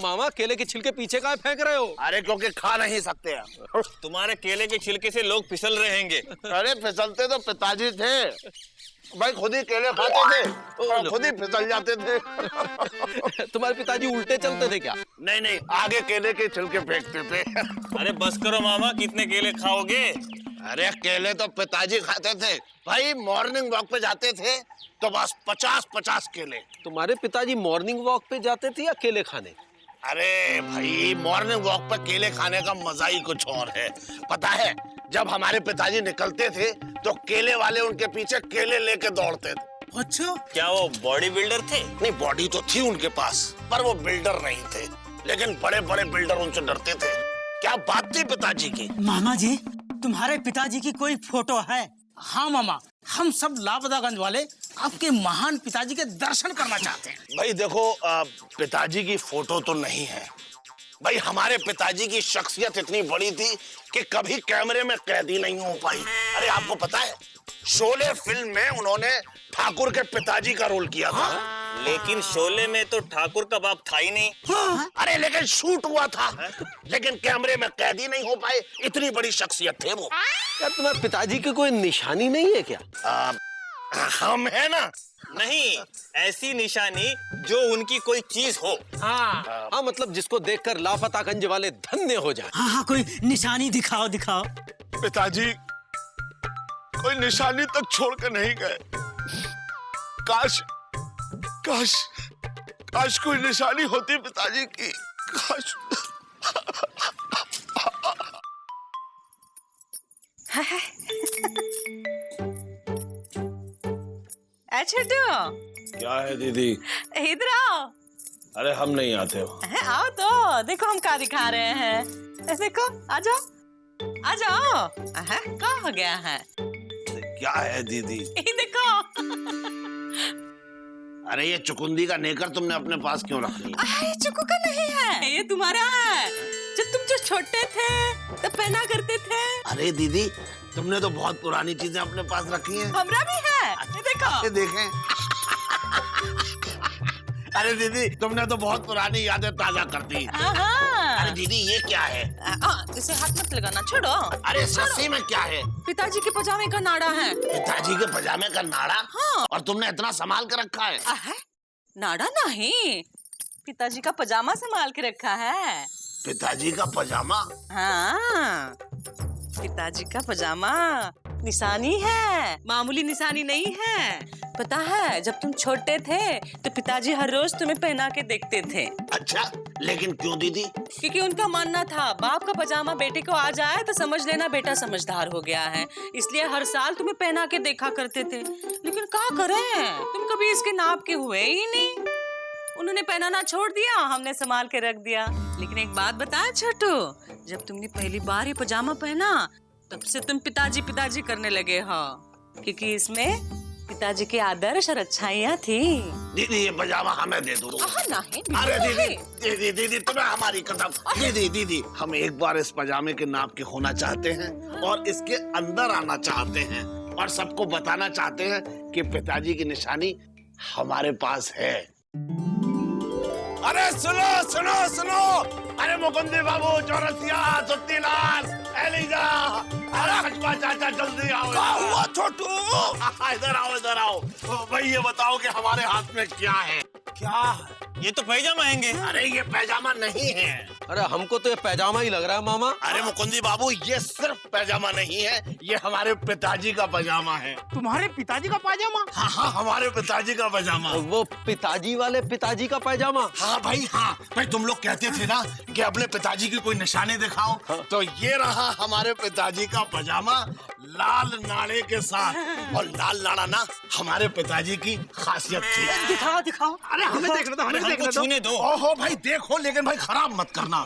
मामा केले के छिलके पीछे कहाँ फेंक रहे हो? अरे क्योंकि खा नहीं सकते हैं। तुम्हारे केले के छिलके से लोग फिसल रहे हैं। अरे फिसलते तो पिताजी थे भाई, खुद ही केले खाते थे और खुद ही फिसल जाते थे। तुम्हारे पिताजी उल्टे चलते थे क्या? नहीं नहीं, आगे केले के छिलके फेंकते थे। अरे बस करो मामा, कितने केले खाओगे? अरे केले तो पिताजी खाते थे भाई, मॉर्निंग वॉक पे जाते थे तो बस 50-50 केले। तुम्हारे पिताजी मॉर्निंग वॉक पे जाते थे या केले खाने? अरे भाई, मॉर्निंग वॉक पर केले खाने का मजा ही कुछ और है। पता है, जब हमारे पिताजी निकलते थे तो केले वाले उनके पीछे केले लेके दौड़ते थे। अच्छा, क्या वो बॉडी बिल्डर थे? नहीं, बॉडी तो थी उनके पास पर वो बिल्डर नहीं थे, लेकिन बड़े बड़े बिल्डर उनसे डरते थे। क्या बात थी पिताजी की। मामा जी, तुम्हारे पिताजी की कोई फोटो है? हाँ मामा, हम सब लापतागंज वाले आपके महान पिताजी के दर्शन करना चाहते हैं। भाई देखो, पिताजी की फोटो तो नहीं है भाई, हमारे पिताजी की शख्सियत इतनी बड़ी थी कि कभी कैमरे में कैद ही नहीं हो पाई। अरे आपको पता है, शोले फिल्म में उन्होंने ठाकुर के पिताजी का रोल किया था। लेकिन शोले में तो ठाकुर का बाप था ही नहीं। अरे लेकिन शूट हुआ था, लेकिन कैमरे में कैद ही नहीं हो पाए, इतनी बड़ी शख्सियत थे वो। क्या तुम्हारे पिताजी की कोई निशानी नहीं है क्या? हम है ना। नहीं, ऐसी निशानी जो उनकी कोई चीज हो। हाँ, मतलब जिसको देखकर लापतागंज वाले धन्य हो जाए। हाँ हाँ, कोई निशानी दिखाओ दिखाओ। पिताजी कोई निशानी तक छोड़ कर नहीं गए। काश काश काश कोई निशानी होती पिताजी की, काश। छोटू, क्या है दीदी? इधर आओ। अरे हम नहीं आते हो। आओ तो देखो हम क्या दिखा रहे हैं। देखो, आ जाओ आ जाओ। क्या हो गया है? क्या है दीदी? ये देखो। अरे ये चुकुंदी का नेकर तुमने अपने पास क्यों रख लिया? ये चुकू का नहीं है, ये तुम्हारा है। जब तुम जो छोटे थे तब पहना करते थे। अरे दीदी, तुमने तो बहुत पुरानी चीजें अपने पास रखी हैं। हमरा भी है, ये देखो। ये देखें। अरे दीदी, तुमने तो बहुत पुरानी यादें ताजा कर दी। अरे दीदी, ये क्या है? इसे हाथ मत लगाना, छोड़ो। अरे सस्सी में क्या है? पिताजी के पजामे का नाड़ा है। पिताजी के पजामे का नाड़ा? हाँ। और तुमने इतना संभाल के रखा है? नाड़ा नहीं, पिताजी का पजामा संभाल के रखा है। पिताजी का पजामा? हाँ, पिताजी का पजामा निशानी है, मामूली निशानी नहीं है। पता है, जब तुम छोटे थे तो पिताजी हर रोज तुम्हें पहना के देखते थे। अच्छा, लेकिन क्यों दीदी? क्योंकि उनका मानना था बाप का पजामा बेटे को आ जाए तो समझ लेना बेटा समझदार हो गया है, इसलिए हर साल तुम्हें पहना के देखा करते थे। लेकिन क्या करें, तुम कभी इसके नाप के हुए ही नहीं। उन्होंने पहनाना छोड़ दिया, हमने संभाल के रख दिया। लेकिन एक बात बता छोटू, जब तुमने पहली बार ये पजामा पहना तब से तुम पिताजी पिताजी करने लगे हो, क्योंकि इसमें पिताजी के आदर्श और अच्छाइयाँ थी। दीदी, ये पजामा हमें दे दो। नहीं, अरे दीदी, दीदी तुम्हें हमारी कसम। दीदी, हम एक बार इस पजामे के नाप के होना चाहते हैं और इसके अंदर आना चाहते हैं और सबको बताना चाहते हैं कि पिताजी की निशानी हमारे पास है। अरे सुनो सुनो सुनो, अरे मुकुंदी बाबू, चौरसिया, सुत्तीलाल, एलिजा, अरे कछुआ चाचा, जल्दी आओ। क्या हुआ छोटू? इधर आओ, इधर आओ। भाई ये बताओ कि हमारे हाथ में क्या है? क्या? ये तो पैजामा हैंगे। अरे ये पैजामा नहीं है। अरे हमको तो ये पैजामा ही लग रहा है मामा। अरे मुकुंदी बाबू, ये सिर्फ पैजामा नहीं है, ये हमारे पिताजी का पैजामा है। तुम्हारे पिताजी का पाजामा? हाँ हाँ, हमारे पिताजी का पैजामा। वो पिताजी वाले पिताजी का पैजामा? हाँ भाई, हाँ भाई, तुम लोग कहते थे ना कि अपने पिताजी की कोई निशानी दिखाओ, तो ये रहा हमारे पिताजी का पजामा, लाल नाड़े के साथ। और लाल नाड़ा ना हमारे पिताजी की खासियत थी। दिखाओ दिखाओ। अरे हमें देखने दो, हमें देखने दो। छूने दो। ओहो भाई, देखो, लेकिन भाई खराब मत करना।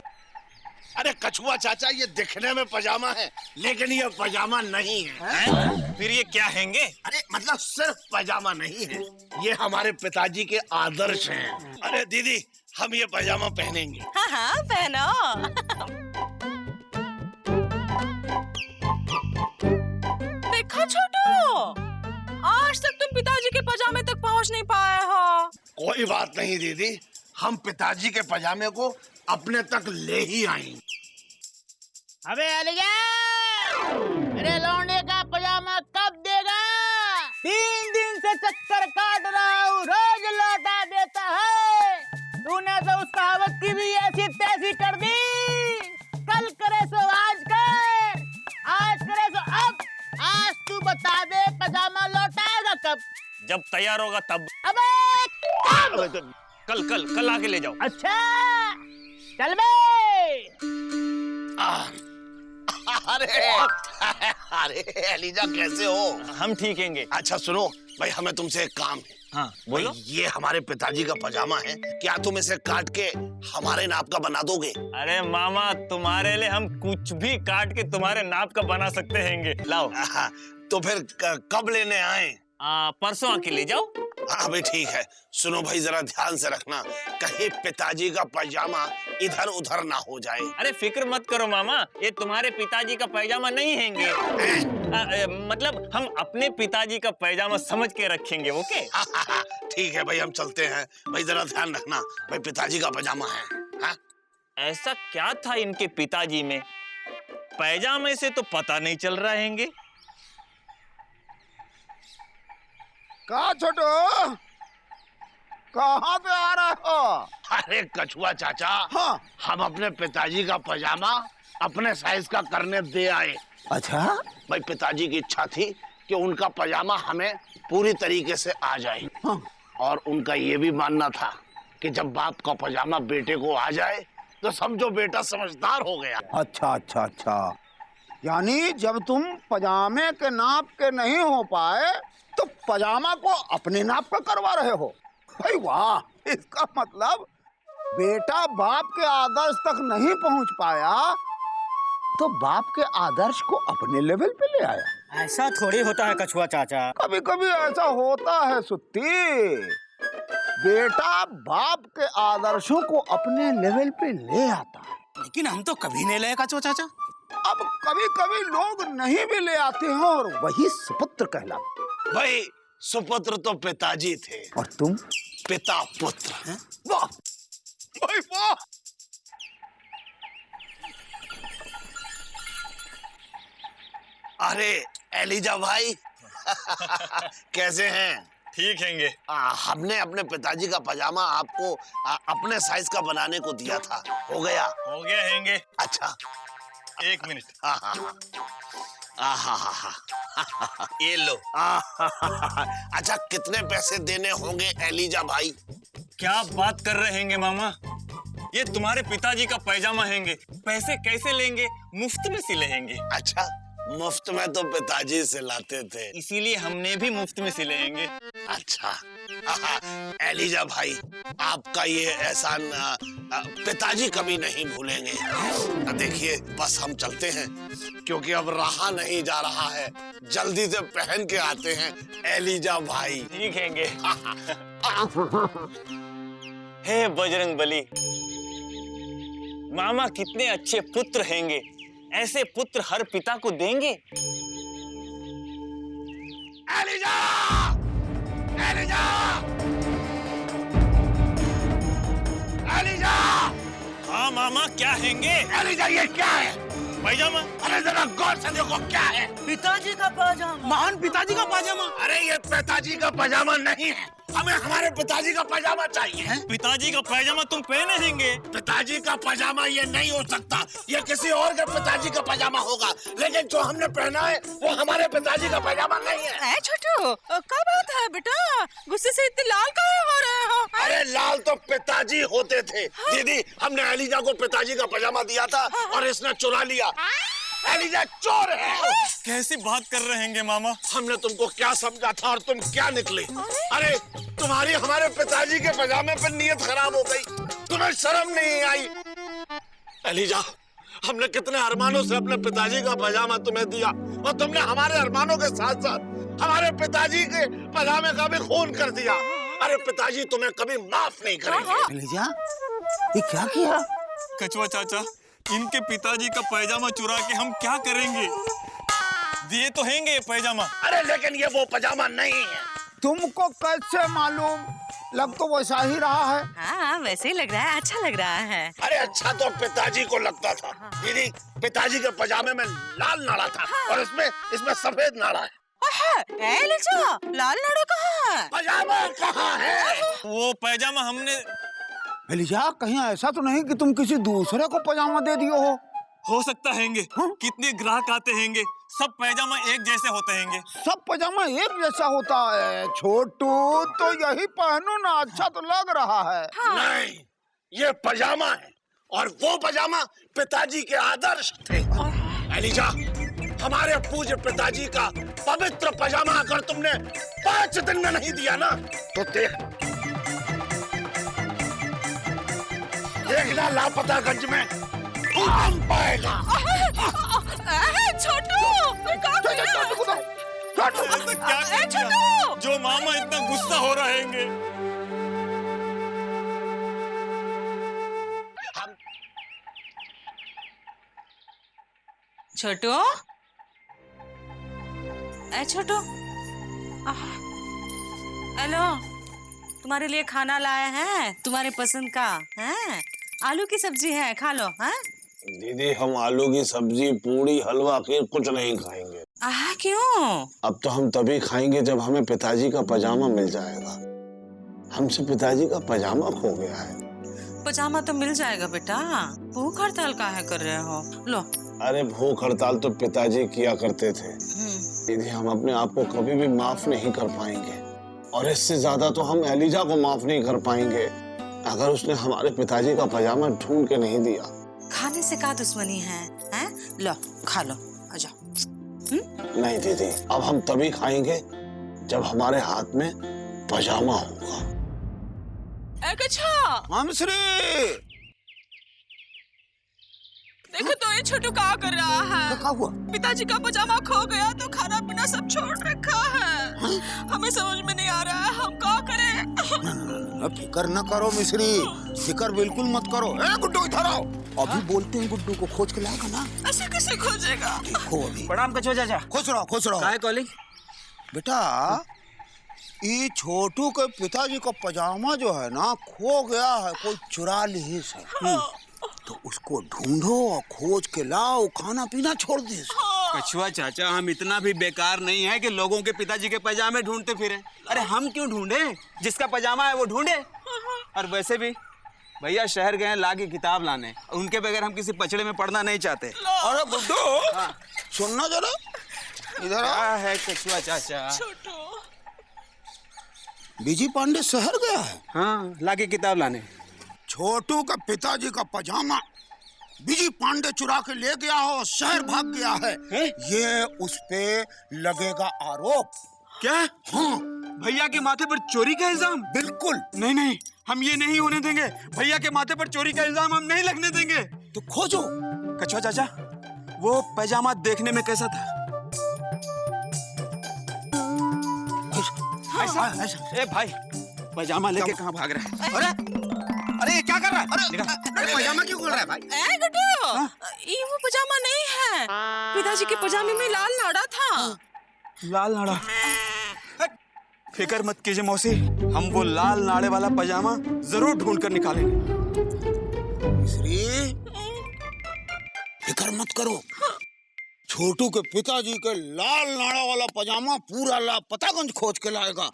अरे कछुआ चाचा, ये दिखने में पजामा है लेकिन ये पजामा नहीं है। फिर ये क्या हैंगे? अरे मतलब सिर्फ पजामा नहीं है, ये हमारे पिताजी के आदर्श हैं। अरे दीदी, हम ये पजामा पहनेंगे। हाँ हाँ, पहनो। देखो छोटू, आज तक तुम पिताजी के पजामे तक पहुंच नहीं पाए हो। कोई बात नहीं दीदी, हम पिताजी के पजामे को अपने तक ले ही आएंगे। अबे अलिया, मेरे लौंडे का पजामा कब देगा? 3 दिन से चक्कर काट रहा हूँ, रोज लौटा देता है। तूने तो उस कहावत की भी ऐसी तैसी कर दी। कल करे सो आज कर, आज करे सो अब। आज तू बता दे पजामा लौटाएगा कब? जब तैयार होगा तब। अबे कब? कल आके ले जाओ। अच्छा चल बे। अरे एलिजा कैसे हो? हम ठीक हैंगे। अच्छा सुनो भाई, हमें तुमसे एक काम है। हाँ बोलो। ये हमारे पिताजी का पजामा है, क्या तुम इसे काट के हमारे नाप का बना दोगे? अरे मामा, तुम्हारे लिए हम कुछ भी काट के तुम्हारे नाप का बना सकते हैंगे। लाओ। तो फिर कब लेने आए? परसों आके ले जाओ। हाँ भाई ठीक है। सुनो भाई, जरा ध्यान से रखना, कहीं पिताजी का पजामा इधर उधर ना हो जाए। अरे फिक्र मत करो मामा, ये तुम्हारे पिताजी का पैजामा नहीं हैंगे। मतलब हम अपने पिताजी का पैजामा समझ के रखेंगे। ओके ठीक है भाई, हम चलते हैं। भाई जरा ध्यान रखना, भाई पिताजी का पजामा है। हाँ? ऐसा क्या था इनके पिताजी में? पैजामे से तो पता नहीं चल रहा हैंगे। कहा छोटू, कहाँ पे आ रहे हो? अरे कछुआ चाचा, हाँ। हम अपने पिताजी का पजामा अपने साइज का करने दे आए। अच्छा, भाई पिताजी की इच्छा थी कि उनका पजामा हमें पूरी तरीके से आ जाए। हाँ। और उनका ये भी मानना था कि जब बाप का पजामा बेटे को आ जाए तो समझो बेटा समझदार हो गया। अच्छा अच्छा अच्छा, यानी जब तुम पजामे के नाप के नहीं हो पाए तो पजामा को अपने नाप का करवा रहे हो। भाई वाह, इसका मतलब बेटा बाप के आदर्श तक नहीं पहुंच पाया तो बाप के आदर्श को अपने लेवल पे ले आया। ऐसा थोड़ी होता है कछुआ चाचा। कभी कभी ऐसा होता है सुत्ती, बेटा बाप के आदर्शों को अपने लेवल पे ले आता है। लेकिन हम तो कभी नहीं ले कछुआ चाचा। अब कभी कभी लोग नहीं भी ले आते हैं और वही सुपुत्र कहलाते। भाई सुपुत्र तो पिताजी थे और तुम पिता पुत्र। वाह भाई वाह। अरे एलिजा भाई कैसे हैं? ठीक हैंगे। हमने अपने पिताजी का पजामा आपको अपने साइज का बनाने को दिया था, हो गया? हो गया हैंगे। अच्छा 1 मिनट। ये लो। अच्छा कितने पैसे देने होंगे एलिजा भाई? क्या बात कर रहे हैंगे मामा, ये तुम्हारे पिताजी का पैजामा हैंगे, पैसे कैसे लेंगे? मुफ्त में सिले हैंगे। अच्छा, मुफ्त में तो पिताजी सिलाते थे, इसीलिए हमने भी मुफ्त में सिले हैंगे। अच्छा एलिजा भाई, आपका ये एहसान पिताजी कभी नहीं भूलेंगे। देखिए बस हम चलते हैं क्योंकि अब रहा नहीं जा रहा है, जल्दी से पहन के आते हैं एलिजा भाई। ठीक हैंगे। हे बजरंग बली, मामा कितने अच्छे पुत्र हैंगे, ऐसे पुत्र हर पिता को देंगे। एलिजा! एलिजा! एलिजा! हाँ मामा, क्या हैंगे? एलिजा ये क्या है? पैजामा। अरे जरा गौर से देखो क्या है। पिताजी का पाजामा, महान पिताजी का पाजामा। अरे ये पिताजी का पजामा नहीं है, हमें हमारे पिताजी का पजामा चाहिए। पिताजी का पैजामा तुम पहने हैंगे? पिताजी का पजामा ये नहीं हो सकता, ये किसी और के पिताजी का पजामा होगा, लेकिन जो हमने पहना है वो हमारे पिताजी का पजामा नहीं है। छोटू, क्या बात है बेटा? गुस्से से इतने लाल काहे हो रहे हो? अरे लाल तो पिताजी होते थे। दीदी, हमने एलिजा को पिताजी का पजामा दिया था और इसने चुरा लिया। एलिजा चोर है। कैसी बात कर रहे हैंगे मामा? हमने तुमको क्या समझा था और तुम क्या निकले? अरे तुम्हारी हमारे पिताजी के पजामे पर नीयत खराब हो गई, तुम्हें शर्म नहीं आई? एलिजा, हमने कितने अरमानों से अपने पिताजी का पजामा तुम्हें दिया और तुमने हमारे अरमानों के साथ साथ हमारे पिताजी के पजामे का भी खून कर दिया। अरे पिताजी तुम्हें कभी माफ नहीं करेंगे। एलिजा, ये क्या किया? कछुआ चाचा, इनके पिताजी का पैजामा चुरा के हम क्या करेंगे? दिए तो हैंगे ये पैजामा। अरे लेकिन ये वो पजामा नहीं है। तुमको कैसे मालूम? लग तो वैसा ही रहा है। हाँ वैसे ही लग रहा है, अच्छा लग रहा है। अरे अच्छा तो पिताजी को लगता था। दीदी, पिताजी के पजामे में लाल नाड़ा था और इसमें सफेद नाड़ा है। एलिजा, लाल नाड़ा कहाँ है? पजामा कहाँ है? वो पैजामा हमने एलिजा, कहीं ऐसा तो नहीं कि तुम किसी दूसरे को पजामा दे दियो हो सकता हैंगे। कितने ग्राहक आते हैंगे, सब पैजामा एक जैसे होते हैंगे। सब पजामा एक जैसा होता है। छोटू तो यही पहनो ना, अच्छा तो लग रहा है। नहीं, ये पजामा है और वो पजामा पिताजी के आदर्श थे। एलिजा, हमारे पूज्य पिताजी का पवित्र पजामा अगर तुमने 5 दिन में नहीं दिया ना तो देखना लापतागंज में भूकंप आएगा। छोटू, जो मामा इतना गुस्सा हो रहे हैंगे। छोटू, छोटू, हेलो, तुम्हारे लिए खाना लाए हैं, तुम्हारे पसंद का है। आलू की सब्जी है, खा लो। हैं? दीदी, हम आलू की सब्जी, पूड़ी, हलवा के कुछ नहीं खाएंगे। क्यों? अब तो हम तभी खाएंगे जब हमें पिताजी का पजामा मिल जाएगा। हमसे पिताजी का पजामा खो गया है। पजामा तो मिल जाएगा बेटा, भूख हड़ताल काहे कर रहे हो? लो। अरे भूख हड़ताल तो पिताजी किया करते थे दीदी, हम अपने आप को कभी भी माफ नहीं कर पाएंगे और इससे ज्यादा तो हम एलिजा को माफ नहीं कर पाएंगे अगर उसने हमारे पिताजी का पजामा ढूंढ के नहीं दिया। खाने से क्या दुश्मनी है? हैं? लो, खा लो, आजा। नहीं दीदी, अब हम तभी खाएंगे जब हमारे हाथ में पजामा होगा। अच्छा, मामश्री, देखो तो ये छोटू क्या कर रहा है? क्या हुआ? पिताजी का पजामा खो गया तो खाना पीना सब छोड़ रखा है। हमें समझ में नहीं आ रहा है, हम क्या करें? अब फिकर न करो मिश्री, फिकर बिल्कुल मत करो। गुड्डू इधर आओ। अभी बोलते हैं गुड्डू को खोज के लाएगा ना। ऐसे कैसे खोजेगा? देखो अभी। प्रणाम कछुआ चाचा। खुश रहो, खुश रहो। काहे कॉलिंग? बेटा, ये छोटू के पिताजी का पजामा जो है ना खो गया है, कोई चुरा ली है। तो उसको ढूंढो और खोज के लाओ, खाना पीना छोड़ दे। कछुआ चाचा, हम इतना भी बेकार नहीं है कि लोगों के पिताजी के पजामे ढूंढते फिरें। अरे हम क्यों ढूंढे, जिसका पजामा है वो ढूंढे। और वैसे भी भैया शहर गए हैं लागी किताब लाने, उनके बगैर हम किसी पचड़े में पढ़ना नहीं चाहते। अरे गुड्डू, सुनना जरा, इधर आ। क्या है कछुआ चाचा? बीजी पांडे शहर गया है। हाँ, लागी किताब लाने। छोटू का पिताजी का पजामा बीजी पांडे चुरा के ले गया हो, शहर भाग गया है। ये उस पे लगेगा आरोप। क्या? हाँ, भैया के माथे पर चोरी का इल्जाम? बिल्कुल। नहीं नहीं, हम ये नहीं होने देंगे। भैया के माथे पर चोरी का इल्जाम हम नहीं लगने देंगे। तो खोजो। कछुआ चाचा, वो पैजामा देखने में कैसा था? ऐसा। ए भाई, पजामा लेके कहाँ भाग रहा है? अरे ये क्या कर रहा है? अरे पजामा क्यों खोल रहा है भाई? ये वो पजामा नहीं है, पिताजी के पजामे में लाल नाड़ा था। लाल नाड़ा? फिकर मत कीजिए मौसी, हम वो लाल नाड़े वाला पजामा जरूर ढूंढ कर निकालेंगे। श्री, फिकर मत करो। छोटू के पिताजी के लाल नाड़ा वाला पजामा पूरा लापतागंज खोज के लाएगा।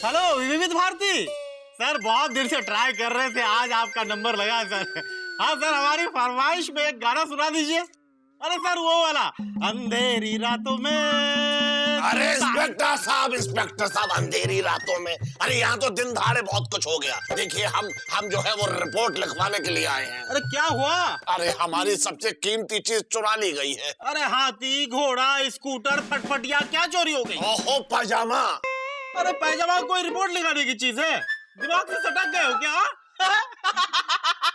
हेलो विविध भारती सर, बहुत देर से ट्राई कर रहे थे, आज आपका नंबर लगा सर। हाँ सर, हमारी फरमाइश में एक गाना सुना दीजिए। अरे सर वो वाला, अंधेरी रातों में। अरे इंस्पेक्टर साहब, अंधेरी रातों में। अरे यहाँ तो दिन दहाड़े बहुत कुछ हो गया। देखिए, हम जो है वो रिपोर्ट लिखवाने के लिए आए हैं। अरे क्या हुआ? अरे हमारी सबसे कीमती चीज चुरा ली गई है। अरे हाथी, घोड़ा, स्कूटर, फटफटिया क्या चोरी हो गई? ओहो, पजामा। अरे पैजामा कोई रिपोर्ट लिखाने की चीज है? दिमाग से सटक गए हो क्या?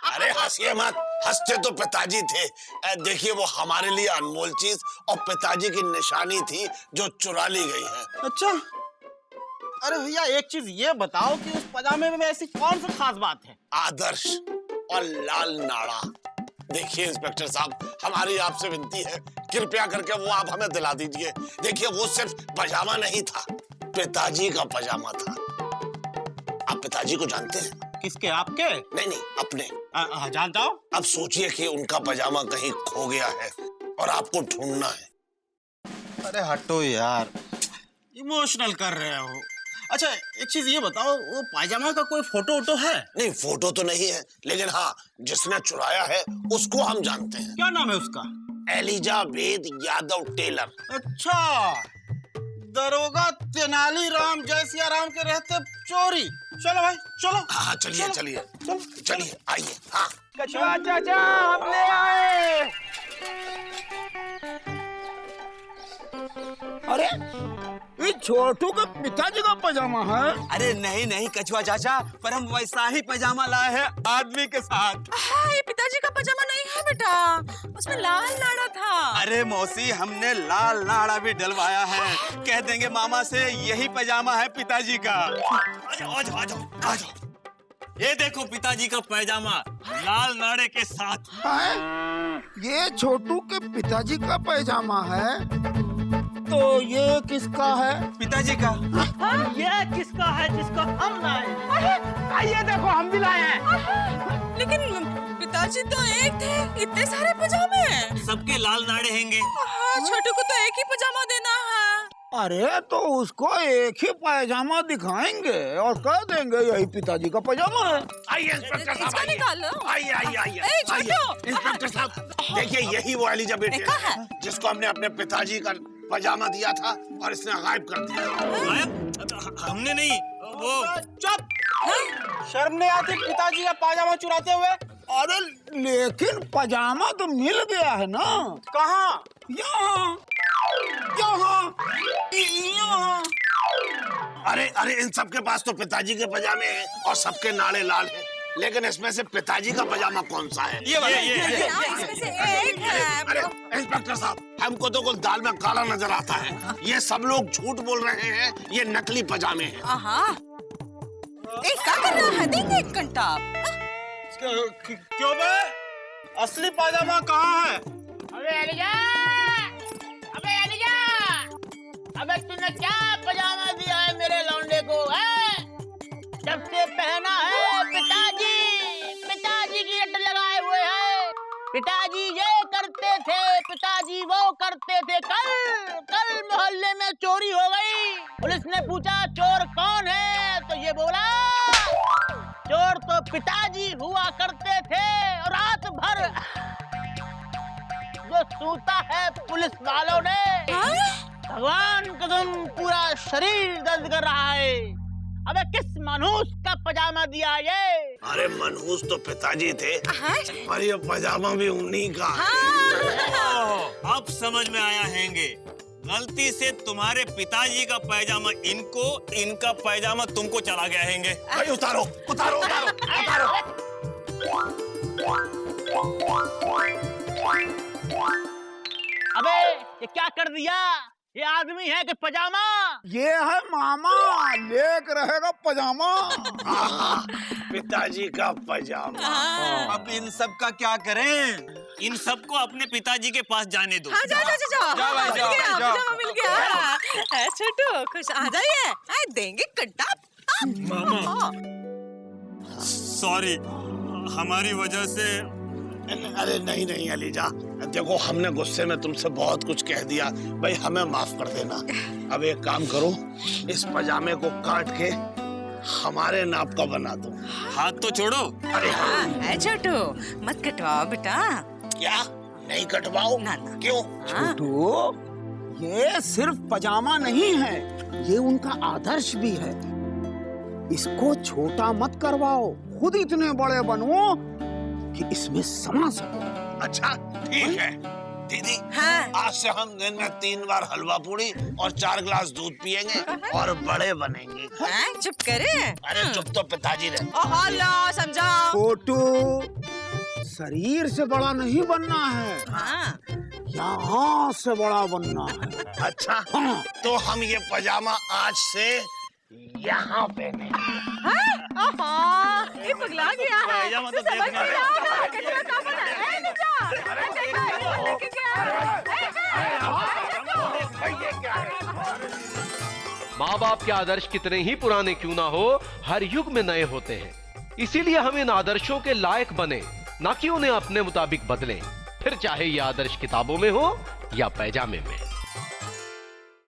अरे हंसिए मत, हंसते तो पिताजी थे। देखिए, वो हमारे लिए अनमोल चीज और पिताजी की निशानी थी जो चुरा ली गई है। अच्छा, अरे भैया एक चीज ये बताओ कि उस पजामे में ऐसी कौन सी खास बात है? आदर्श और लाल नाड़ा। देखिए इंस्पेक्टर साहब, हमारी आपसे विनती है, कृपया करके वो आप हमें दिला दीजिए। देखिए वो सिर्फ पजामा नहीं था, पिताजी का पजामा था। आप पिताजी को जानते हैं? किसके, आपके? नहीं, अपने। जानता हूँ। अब सोचिए कि उनका पजामा कहीं खो गया है और आपको ढूंढना है। अरे हटो यार, इमोशनल कर रहे हो। अच्छा एक चीज ये बताओ, वो पायजामा का कोई फोटो वोटो है? नहीं, फोटो तो नहीं है, लेकिन हाँ, जिसने चुराया है उसको हम जानते हैं। क्या नाम है उसका? Elizabeth Yadav Taylor. अच्छा, दरोगा तेनालीराम जयसियाराम के रहते चोरी। चलो भाई चलो। हाँ चलिए चलिए चलिए, आइए। हाँ कछुआ चाचा, हम ले आए। अरे ये छोटू के पिताजी का पजामा है। अरे नहीं कछुआ चाचा, पर हम वैसा ही पजामा लाए हैं आदमी के साथ। हाँ, ये पिताजी का पजामा नहीं है बेटा, उसमें लाल नाड़ा था। अरे मौसी, हमने लाल नाड़ा भी डलवाया है। कह देंगे मामा से यही पजामा है पिताजी का। आ जाओ। ये देखो पिताजी का पैजामा लाल नाड़े के साथ। ये छोटू के पिताजी का पैजामा है, तो ये किसका है? पिताजी का। ये किसका है जिसको हम लाए? आइए देखो, हम भी लाए हैं। लेकिन पिताजी तो एक थे, इतने सारे पजामे। सबके लाल नाड़े हैंगे। छोटू को तो एक ही पजामा देना है। अरे तो उसको एक ही पैजामा दिखाएंगे और कह देंगे यही पिताजी का पजामा है। आइए इंस्पेक्टर साहब, इसका निकालो। आइए। इंस्पेक्टर साहब, देखिए यही वो एलिजाबेथ है जिसको हमने अपने पिताजी का पजामा दिया था और इसने गायब कर दिया। गायब? हमने नहीं, वो। चुप! शर्म नहीं आती पिताजी का पाजामा चुराते हुए? अरे लेकिन पजामा तो मिल गया है ना। कहाँ? यहाँ। अरे इन सबके पास तो पिताजी के पजामे हैं और सबके नाड़े लाल हैं, लेकिन इसमें से पिताजी का पजामा कौन सा है? ये इसमें से एक है। अरे इंस्पेक्टर साहब, हमको तो कुछ दाल में काला नजर आता है। ये सब लोग झूठ बोल रहे हैं, ये नकली पजामे हैं। क्या कर रहा है? देंगे एक घंटा। क्यों बे? असली पाजामा कहाँ है? अबे तूने क्या पजामा दिया है मेरे लौंडे को? है जब से पहना है पिताजी की रट लगाए हुए हैं। पिताजी ये करते थे, पिताजी वो करते थे। कल मोहल्ले में चोरी हो गई। पुलिस ने पूछा चोर कौन है, तो ये बोला चोर तो पिताजी हुआ करते थे। और रात भर जो सूता है पुलिस वालों ने, भगवान कसम पूरा शरीर दर्द कर रहा है। अबे किस मनहूस का पजामा दिया ये? अरे मनहूस तो पिताजी थे और ये पजामा भी उन्हीं का। अब समझ में आया हैंगे, गलती से तुम्हारे पिताजी का पैजामा इनको, इनका पैजामा तुमको चला गया हैंगे। भाई उतारो। अबे ये क्या कर दिया? ये आदमी है कि पजामा? ये है मामा, लेक रहेगा पजामा। पिताजी का पजामा। अब इन सब का क्या करें? इन सबको अपने पिताजी के पास जाने दो। जाओ भाई, मिल जाओ, गया, जाओ। पजामा मिल गया। छोटू खुश, आ जाइए। देंगे घंटा। मामा सॉरी, हमारी वजह से। अरे नहीं अलीजा, देखो हमने गुस्से में तुमसे बहुत कुछ कह दिया, भाई हमें माफ कर देना। अब एक काम करो, इस पजामे को काट के हमारे नाप का बना दो। हाथ तो छोड़ो। अरे हाँ। छोटू मत कटवाओ बेटा। क्या नहीं कटवाओ? ना। क्यों? छोटू, ये सिर्फ पजामा नहीं है, ये उनका आदर्श भी है। इसको छोटा मत करवाओ, खुद इतने बड़े बनो कि इसमें समा सको। अच्छा ठीक है दीदी। आज से हम दिन में 3 बार हलवा पूड़ी और 4 गिलास दूध पिएंगे और बड़े बनेंगे। चुप करे। अरे चुप तो पिताजी रहे। अल्लाह समझाओ। छोटू, शरीर से बड़ा नहीं बनना है, यहाँ से बड़ा बनना है। अच्छा हाँ। तो हम ये पजामा आज से यहाँ पहने। ये पगला गया है। पैजामा तो समझ देखना नहीं है। आ रहा है, कचरा कहाँ पड़ा है? ए, निजा, लेके गया। माँ बाप के आदर्श कितने ही पुराने क्यों ना हो, हर युग में नए होते हैं। इसीलिए हम इन आदर्शों के लायक बने, ना कि उन्हें अपने मुताबिक बदलें, फिर चाहे ये आदर्श किताबों में हो या पैजामे में।